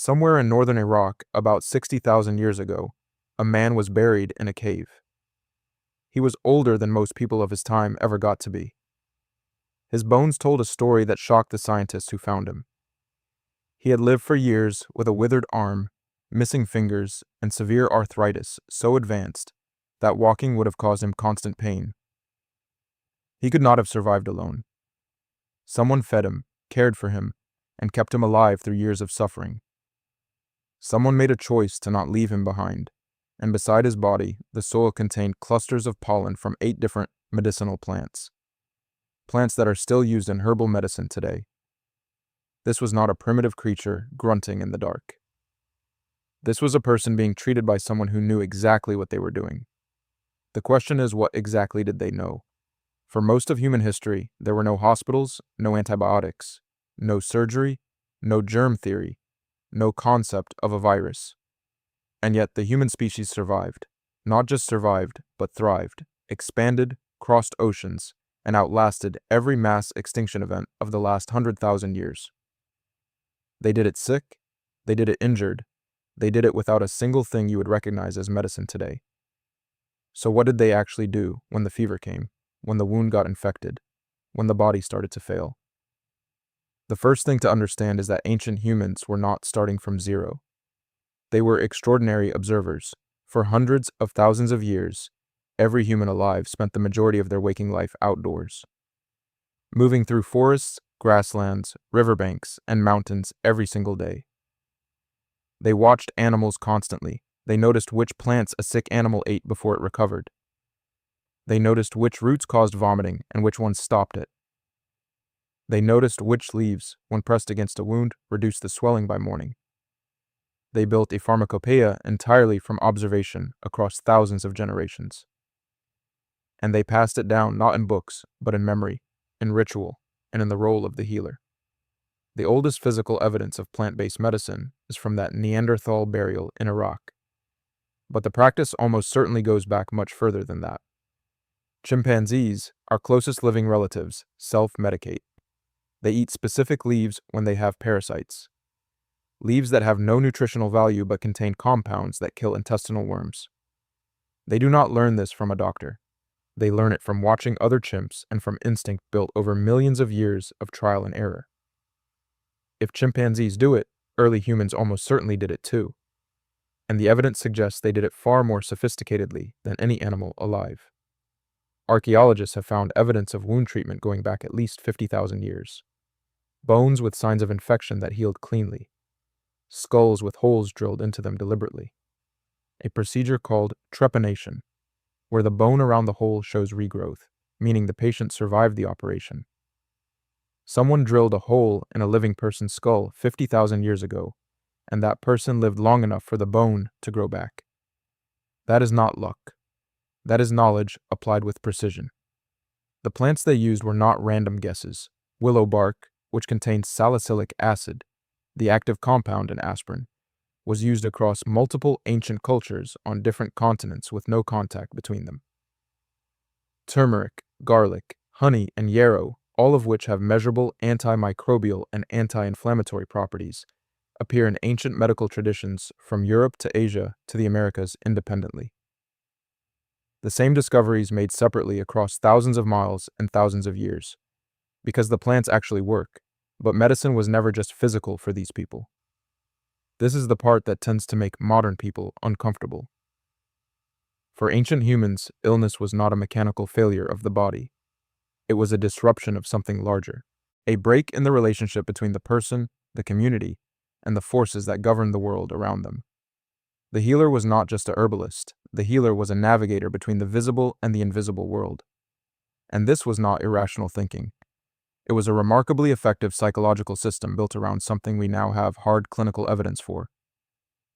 Somewhere in northern Iraq, about 60,000 years ago, a man was buried in a cave. He was older than most people of his time ever got to be. His bones told a story that shocked the scientists who found him. He had lived for years with a withered arm, missing fingers, and severe arthritis so advanced that walking would have caused him constant pain. He could not have survived alone. Someone fed him, cared for him, and kept him alive through years of suffering. Someone made a choice to not leave him behind, and beside his body, the soil contained clusters of pollen from 8 different medicinal plants. Plants that are still used in herbal medicine today. This was not a primitive creature grunting in the dark. This was a person being treated by someone who knew exactly what they were doing. The question is, what exactly did they know? For most of human history, there were no hospitals, no antibiotics, no surgery, no germ theory, no concept of a virus. And yet the human species survived. Not just survived, but thrived, expanded, crossed oceans, and outlasted every mass extinction event of the last 100,000 years. They did it sick, they did it injured, they did it without a single thing you would recognize as medicine today. So what did they actually do when the fever came, when the wound got infected, when the body started to fail? The first thing to understand is that ancient humans were not starting from zero. They were extraordinary observers. For hundreds of thousands of years, every human alive spent the majority of their waking life outdoors, moving through forests, grasslands, riverbanks, and mountains every single day. They watched animals constantly. They noticed which plants a sick animal ate before it recovered. They noticed which roots caused vomiting and which ones stopped it. They noticed which leaves, when pressed against a wound, reduced the swelling by morning. They built a pharmacopoeia entirely from observation across thousands of generations. And they passed it down not in books, but in memory, in ritual, and in the role of the healer. The oldest physical evidence of plant-based medicine is from that Neanderthal burial in Iraq. But the practice almost certainly goes back much further than that. Chimpanzees, our closest living relatives, self-medicate. They eat specific leaves when they have parasites. Leaves that have no nutritional value but contain compounds that kill intestinal worms. They do not learn this from a doctor. They learn it from watching other chimps and from instinct built over millions of years of trial and error. If chimpanzees do it, early humans almost certainly did it too. And the evidence suggests they did it far more sophisticatedly than any animal alive. Archaeologists have found evidence of wound treatment going back at least 50,000 years. Bones with signs of infection that healed cleanly. Skulls with holes drilled into them deliberately. A procedure called trepanation, where the bone around the hole shows regrowth, meaning the patient survived the operation. Someone drilled a hole in a living person's skull 50,000 years ago, and that person lived long enough for the bone to grow back. That is not luck. That is knowledge applied with precision. The plants they used were not random guesses. Willow bark, which contains salicylic acid, the active compound in aspirin, was used across multiple ancient cultures on different continents with no contact between them. Turmeric, garlic, honey, and yarrow, all of which have measurable antimicrobial and anti-inflammatory properties, appear in ancient medical traditions from Europe to Asia to the Americas independently. The same discoveries made separately across thousands of miles and thousands of years, because the plants actually work, but medicine was never just physical for these people. This is the part that tends to make modern people uncomfortable. For ancient humans, illness was not a mechanical failure of the body. It was a disruption of something larger, a break in the relationship between the person, the community, and the forces that govern the world around them. The healer was not just a herbalist. The healer was a navigator between the visible and the invisible world. And this was not irrational thinking. It was a remarkably effective psychological system built around something we now have hard clinical evidence for: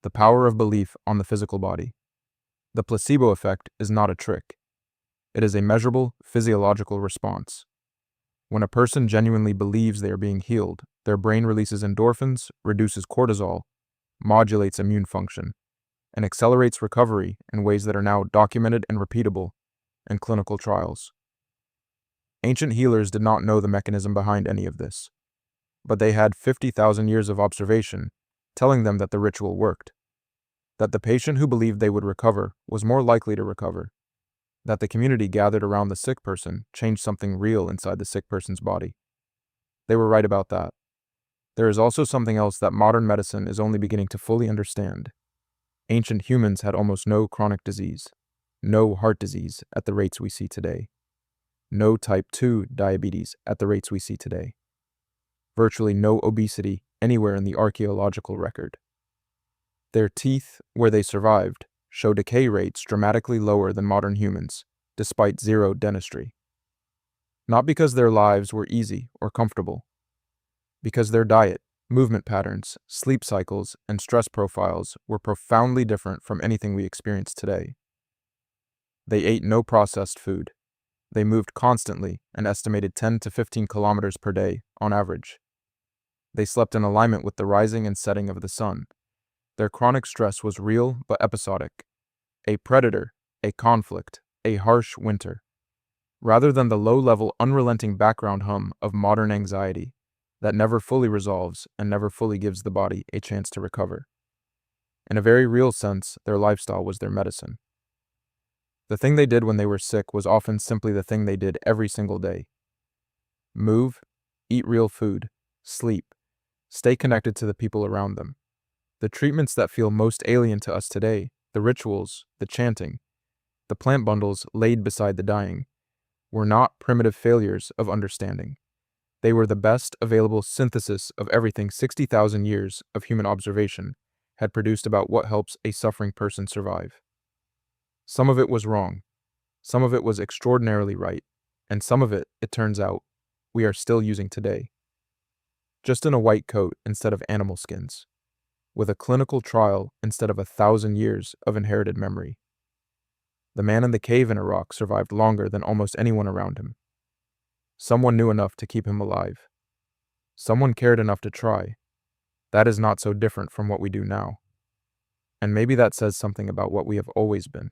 the power of belief on the physical body. The placebo effect is not a trick. It is a measurable physiological response. When a person genuinely believes they are being healed, their brain releases endorphins, reduces cortisol, modulates immune function, and accelerates recovery in ways that are now documented and repeatable in clinical trials. Ancient healers did not know the mechanism behind any of this, but they had 50,000 years of observation telling them that the ritual worked, that the patient who believed they would recover was more likely to recover, that the community gathered around the sick person changed something real inside the sick person's body. They were right about that. There is also something else that modern medicine is only beginning to fully understand. Ancient humans had almost no chronic disease, no heart disease at the rates we see today, no type 2 diabetes at the rates we see today, virtually no obesity anywhere in the archaeological record. Their teeth, where they survived, show decay rates dramatically lower than modern humans, despite zero dentistry. Not because their lives were easy or comfortable, because their diet, movement patterns, sleep cycles, and stress profiles were profoundly different from anything we experience today. They ate no processed food. They moved constantly, an estimated 10 to 15 kilometers per day, on average. They slept in alignment with the rising and setting of the sun. Their chronic stress was real but episodic. A predator, a conflict, a harsh winter. Rather than the low-level, unrelenting background hum of modern anxiety that never fully resolves and never fully gives the body a chance to recover. In a very real sense, their lifestyle was their medicine. The thing they did when they were sick was often simply the thing they did every single day. Move, eat real food, sleep, stay connected to the people around them. The treatments that feel most alien to us today, the rituals, the chanting, the plant bundles laid beside the dying, were not primitive failures of understanding. They were the best available synthesis of everything 60,000 years of human observation had produced about what helps a suffering person survive. Some of it was wrong, some of it was extraordinarily right, and some of it, it turns out, we are still using today. Just in a white coat instead of animal skins, with a clinical trial instead of 1,000 years of inherited memory. The man in the cave in Iraq survived longer than almost anyone around him. Someone knew enough to keep him alive. Someone cared enough to try. That is not so different from what we do now. And maybe that says something about what we have always been.